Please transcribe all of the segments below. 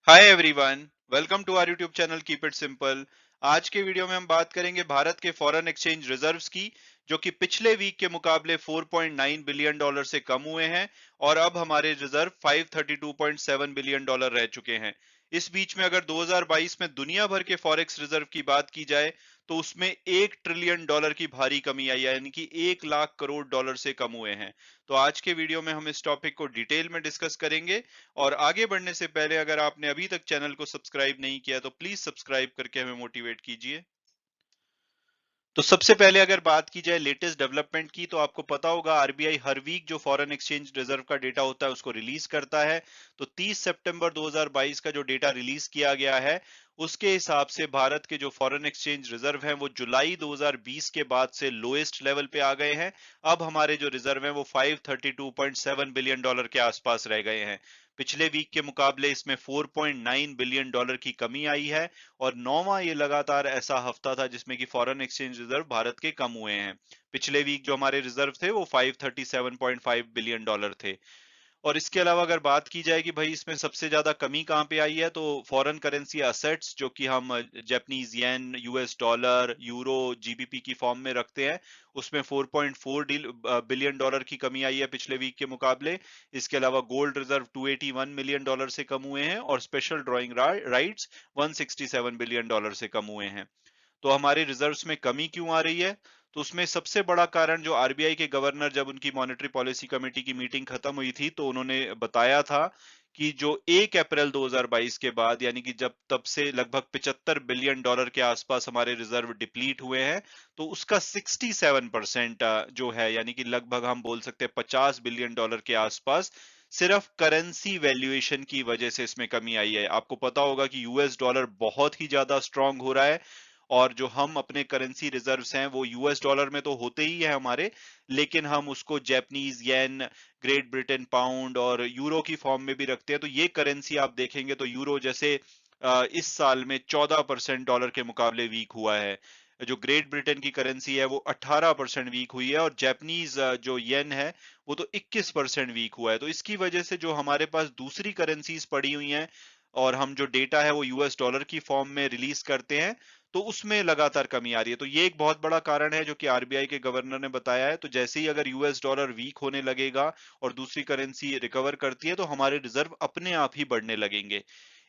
Hi everyone, welcome to our YouTube channel keep it simple. आज के video में हम बात करेंगे भारत के फॉरेन एक्सचेंज रिजर्व्स की, जो कि पिछले वीक के मुकाबले 4.9 बिलियन डॉलर से कम हुए हैं और अब हमारे रिजर्व 532.7 बिलियन डॉलर रह चुके हैं। इस बीच में अगर 2022 में दुनिया भर के फॉरेक्स रिजर्व की बात की जाए तो उसमें 1 ट्रिलियन डॉलर की भारी कमी आई है, यानी कि 1 लाख करोड़ डॉलर से कम हुए हैं। तो आज के वीडियो में हम इस टॉपिक को डिटेल में डिस्कस करेंगे। और आगे बढ़ने से पहले अगर आपने अभी तक चैनल को सब्सक्राइब नहीं किया तो प्लीज सब्सक्राइब करके हमें मोटिवेट कीजिए। तो सबसे पहले अगर बात की जाए लेटेस्ट डेवलपमेंट की, तो आपको पता होगा आरबीआई हर वीक जो फॉरेन एक्सचेंज रिजर्व का डेटा होता है उसको रिलीज करता है। तो 30 सितंबर 2022 का जो डेटा रिलीज किया गया है उसके हिसाब से भारत के जो फॉरेन एक्सचेंज रिजर्व हैं वो जुलाई 2020 के बाद से लोएस्ट लेवल पे आ गए हैं। अब हमारे जो रिजर्व हैं वो 532.7 बिलियन डॉलर के आसपास रह गए हैं। पिछले वीक के मुकाबले इसमें 4.9 बिलियन डॉलर की कमी आई है और नौवां ये लगातार ऐसा हफ्ता था जिसमें कि फॉरेन एक्सचेंज रिजर्व भारत के कम हुए हैं। पिछले वीक जो हमारे रिजर्व थे वो 537.5 बिलियन डॉलर थे। और इसके अलावा अगर बात की जाए कि भाई इसमें सबसे ज्यादा कमी कहाँ पे आई है, तो फॉरेन करेंसी असेट्स जो कि हम Japanese yen, US dollar, euro, GBP की फॉर्म में रखते हैं, उसमें 4.4 बिलियन डॉलर की कमी आई है पिछले वीक के मुकाबले। इसके अलावा गोल्ड रिजर्व 281 मिलियन डॉलर से कम हुए हैं और special drawing rights 167 billion dollar से कम हुए हैं। तो हमारे रिजर्व्स में कमी क्यों आ रही है? तो उसमें सबसे बड़ा कारण जो आरबीआई के गवर्नर, जब उनकी मॉनेटरी पॉलिसी कमेटी की मीटिंग खत्म हुई थी तो उन्होंने बताया था कि जो 1 अप्रैल 2022 के बाद, यानी कि जब तब से लगभग 75 बिलियन डॉलर के आसपास हमारे रिजर्व डिप्लीट हुए हैं, तो उसका 67% जो है, यानी कि लगभग हम बोल सकते हैं 50 बिलियन डॉलर के आसपास सिर्फ करेंसी वैल्यूएशन की वजह से इसमें कमी आई है। आपको पता होगा कि यूएस डॉलर बहुत ही ज्यादा स्ट्रांग हो रहा है और जो हम अपने करेंसी रिजर्व्स हैं वो यूएस डॉलर में तो होते ही है हमारे, लेकिन हम उसको Japanese yen, great Britain pound और यूरो की फॉर्म में भी रखते हैं। तो ये करेंसी आप देखेंगे तो यूरो जैसे इस साल में 14% डॉलर के मुकाबले वीक हुआ है। जो ग्रेट ब्रिटेन की करेंसी है वो 18% वीक हुई है और जापानीज जो येन है वो तो 21% वीक हुआ है। तो इसकी वजह से जो हमारे पास दूसरी करेंसीज पड़ी हुई हैं और हम जो डेटा है वो यूएस डॉलर की फॉर्म में रिलीज करते हैं, तो उसमें लगातार कमी आ रही है। तो ये एक बहुत बड़ा कारण है जो कि आरबीआई के गवर्नर ने बताया है। तो जैसे ही अगर यूएस डॉलर वीक होने लगेगा और दूसरी करेंसी रिकवर करती है तो हमारे रिजर्व अपने आप ही बढ़ने लगेंगे।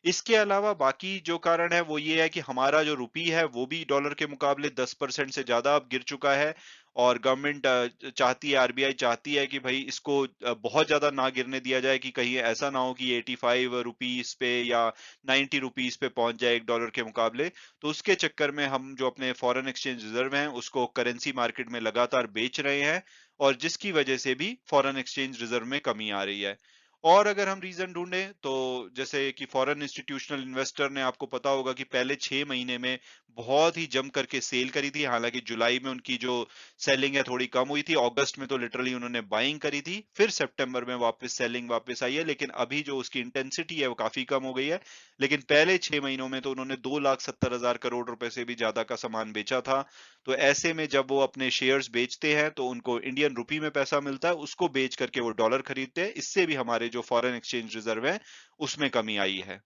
इसके अलावा बाकी जो कारण है वो ये है कि हमारा जो रुपी है वो भी डॉलर के मुकाबले 10% से ज्यादा अब गिर चुका है। और गवर्नमेंट चाहती है, आरबीआई चाहती है कि भाई इसको बहुत ज्यादा ना गिरने दिया जाए, कि कहीं ऐसा ना हो कि 85 रुपीस पे या 90 रुपीस पे पहुंच जाए $1 के मुकाबले। तो उसके चक्कर में हम जो अपने फॉरेन एक्सचेंज रिजर्व हैं उसको करेंसी मार्केट में लगातार बेच रहे हैं और जिसकी वजह से भी फॉरेन एक्सचेंज रिजर्व में कमी आ रही है। और अगर हम रीजन ढूंढें तो जैसे कि फॉरेन इंस्टीट्यूशनल इन्वेस्टर ने, आपको पता होगा कि पहले 6 महीने में बहुत ही जम करके सेल करी थी। हालांकि जुलाई में उनकी जो सेलिंग है थोड़ी कम हुई थी, अगस्त में तो लिटरली उन्होंने बाइंग करी थी, फिर सितंबर में वापस सेलिंग वापस आई है, लेकिन अभी जो उसकी इंटेंसिटी है वो काफी कम हो गई है। लेकिन पहले 6 महीनों में तो उन्होंने 2,70,000 करोड़ रुपए से भी ज्यादा का सामान बेचा था। तो ऐसे में जब वो अपने शेयर्स बेचते हैं तो उनको इंडियन रुपी में पैसा मिलता है, उसको बेच करके वो डॉलर खरीदते हैं। इससे भी हमारे जो फॉरेन एक्सचेंज रिजर्व है उसमें कमी आई है।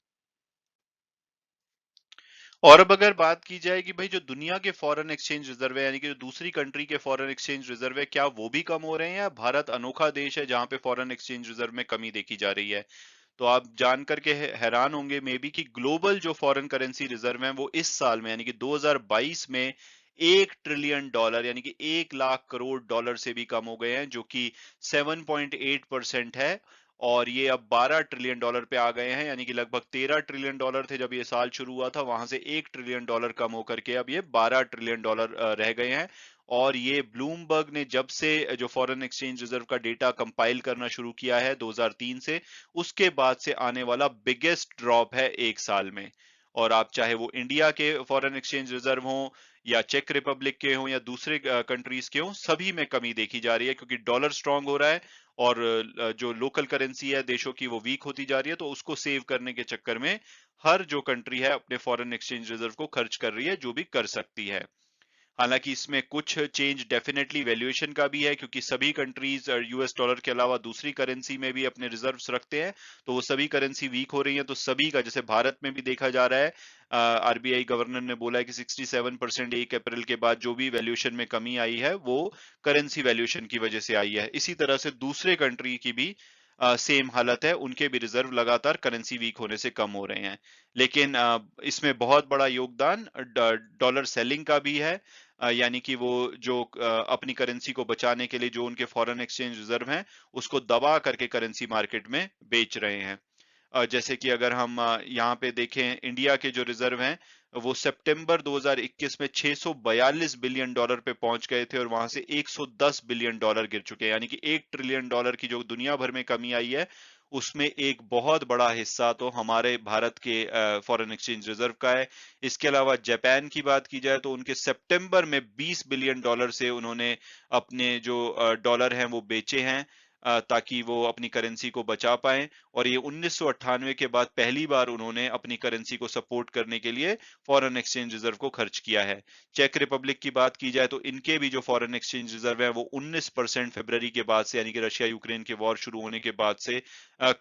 और अब अगर बात की जाए कि भाई जो दुनिया के फॉरेन एक्सचेंज रिजर्व है, यानी कि जो दूसरी कंट्री के फॉरेन एक्सचेंज रिजर्व है, क्या वो भी कम हो रहे हैं या भारत अनोखा देश है जहां पे फॉरेन एक्सचेंज रिजर्व में कमी देखी जा रही है? तो आप जान करके हैरान होंगे मे बी कि ग्लोबल जो फॉरेन करेंसी रिजर्व हैं वो इस साल में, यानी कि 2022 में 1 ट्रिलियन डॉलर, यानी कि 1 लाख करोड़ डॉलर से भी कम हो गए हैं, जो कि 7.8% है। और ये अब 12 ट्रिलियन डॉलर पे आ गए हैं, यानी कि लगभग 13 ट्रिलियन डॉलर थे जब ये साल शुरू हुआ था, वहां से 1 ट्रिलियन डॉलर कम होकर के अब ये 12 ट्रिलियन डॉलर रह गए हैं। और ये ब्लूमबर्ग ने जब से जो फॉरेन एक्सचेंज रिजर्व का डेटा कंपाइल करना शुरू किया है 2003 से, उसके बाद से आने वाला बिगेस्ट ड्रॉप है एक साल में। और आप चाहे वो इंडिया के फॉरेन एक्सचेंज रिजर्व हों या चेक रिपब्लिक के हों या दूसरे कंट्रीज के हों, सभी में कमी देखी जा रही है, क्योंकि डॉलर स्ट्रांग हो रहा है और जो लोकल करेंसी है देशों की वो वीक होती जा रही है। तो उसको सेव करने के चक्कर में हर जो कंट्री है अपने फॉरेन एक्सचेंज रिजर्व को खर्च कर रही है, जो भी कर सकती है। हालांकि इसमें कुछ चेंज डेफिनेटली वैल्यूएशन का भी है, क्योंकि सभी कंट्रीज यूएस डॉलर के अलावा दूसरी करेंसी में भी अपने रिजर्व्स रखते हैं, तो वो सभी करेंसी वीक हो रही है, तो सभी का, जैसे भारत में भी देखा जा रहा है, आरबीआई गवर्नर ने बोला है कि 67% 1 अप्रैल के बाद जो भी वैल्यूएशन में कमी आई है वो करेंसी वैल्यूएशन की वजह से आई है। इसी तरह से दूसरे कंट्री की भी सेम हालत है, उनके भी रिजर्व लगातार करेंसी वीक होने से कम हो रहे हैं। लेकिन इसमें बहुत बड़ा योगदान डॉलर सेलिंग का भी है, यानी कि वो जो अपनी करेंसी को बचाने के लिए जो उनके फॉरेन एक्सचेंज रिजर्व हैं उसको दबा करके करेंसी मार्केट में बेच रहे हैं। जैसे कि अगर हम यहाँ पे देखें, इंडिया के जो रिजर्व हैं वो सितंबर 2021 में 642 बिलियन डॉलर पे पहुंच गए थे, और वहां से 110 बिलियन डॉलर गिर चुके हैं, यानी कि 1 ट्रिलियन डॉलर की जो दुनिया भर में कमी आई है उसमें एक बहुत बड़ा हिस्सा तो हमारे भारत के फॉरेन एक्सचेंज रिजर्व का है। इसके अलावा जापान की बात की जाए तो उनके सितंबर में 20 बिलियन डॉलर से उन्होंने अपने जो डॉलर हैं वो बेचे हैं, ताकि वो अपनी करेंसी को बचा पाएं, और ये 1998 के बाद पहली बार उन्होंने अपनी करेंसी को सपोर्ट करने के लिए फॉरेन एक्सचेंज रिजर्व को खर्च किया है। चेक रिपब्लिक की बात की जाए तो इनके भी जो फॉरेन एक्सचेंज रिजर्व है वो 19% फरवरी के बाद से, यानी कि रशिया यूक्रेन के वॉर शुरू होने के बाद से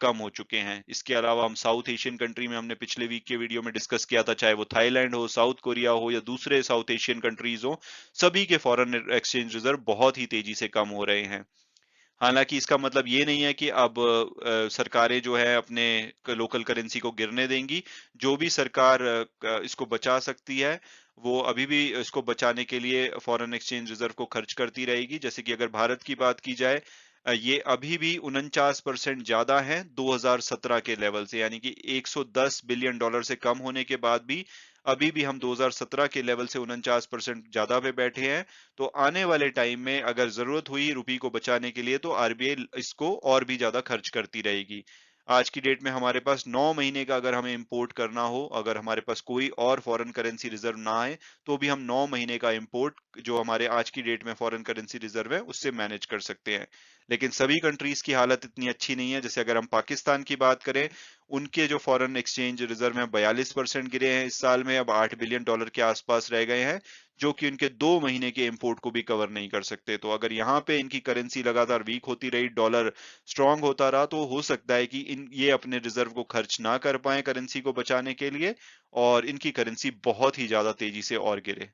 कम हो चुके हैं। इसके अलावा हम साउथ एशियन कंट्री में, हमने पिछले वीक के वीडियो में डिस्कस किया था, चाहे वो थाईलैंड हो, साउथ कोरिया हो या दूसरे साउथ एशियन कंट्रीज हो, सभी के फॉरेन एक्सचेंज रिजर्व बहुत ही तेजी से कम हो रहे हैं। हालांकि इसका मतलब ये नहीं है कि अब सरकारें जो है अपने लोकल करेंसी को गिरने देंगी। जो भी सरकार इसको बचा सकती है वो अभी भी इसको बचाने के लिए फॉरेन एक्सचेंज रिजर्व को खर्च करती रहेगी। जैसे कि अगर भारत की बात की जाए, ये अभी भी 49% ज्यादा है 2017 के लेवल से, यानी कि 110 बिलियन डॉलर से कम होने के बाद भी अभी भी हम 2017 के लेवल से 49% ज्यादा पे बैठे हैं। तो आने वाले टाइम में अगर जरूरत हुई रुपये को बचाने के लिए तो आरबीआई इसको और भी ज्यादा खर्च करती रहेगी। आज की डेट में हमारे पास 9 महीने का अगर हमें इंपोर्ट करना हो, अगर हमारे पास कोई और फॉरेन करेंसी रिजर्व ना आए, तो भी हम 9 महीने का इंपोर्ट जो हमारे आज की डेट में फॉरेन करेंसी रिजर्व है उससे मैनेज कर सकते हैं। लेकिन सभी कंट्रीज की हालत इतनी अच्छी नहीं है। जैसे अगर हम पाकिस्तान की बात करें, उनके जो फॉरेन एक्सचेंज रिजर्व हैं 42% गिरे हैं इस साल में, अब 8 बिलियन डॉलर के आसपास रह गए हैं, जो कि उनके 2 महीने के इंपोर्ट को भी कवर नहीं कर सकते। तो अगर यहाँ पे इनकी करेंसी लगातार वीक होती रही, डॉलर स्ट्रांग होता रहा, तो हो सकता है कि ये अपने रिजर्व को खर्च ना कर पाए करेंसी को बचाने के लिए, और इनकी करेंसी बहुत ही ज्यादा तेजी से और गिरे।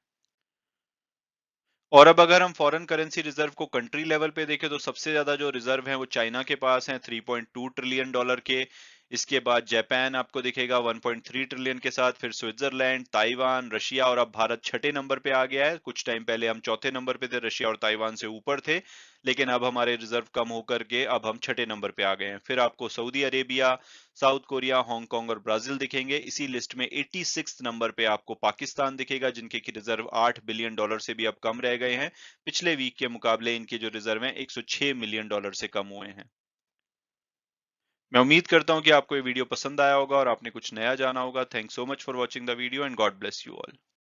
और अब अगर हम फॉरेन करेंसी रिजर्व को कंट्री लेवल पे देखें तो सबसे ज्यादा जो रिजर्व है वो चाइना के पास है 3.2 ट्रिलियन डॉलर के। इसके बाद जापान आपको दिखेगा 1.3 ट्रिलियन के साथ, फिर स्विट्जरलैंड, ताइवान, रशिया, और अब भारत छठे नंबर पे आ गया है। कुछ टाइम पहले हम चौथे नंबर पे थे, रशिया और ताइवान से ऊपर थे, लेकिन अब हमारे रिजर्व कम होकर के अब हम छठे नंबर पे आ गए हैं। फिर आपको Saudi Arabia, south Korea, Hong Kong और ब्राजील दिखेंगे। इसी लिस्ट में 86 नंबर पे आपको पाकिस्तान दिखेगा, जिनके की रिजर्व 8 बिलियन डॉलर से भी अब कम रह गए हैं। पिछले वीक के मुकाबले इनके जो रिजर्व हैं 106 मिलियन डॉलर से कम हुए हैं। मैं उम्मीद करता हूं कि आपको ये वीडियो पसंद आया होगा और आपने कुछ नया जाना होगा। Thanks so much for watching the video and God bless you all.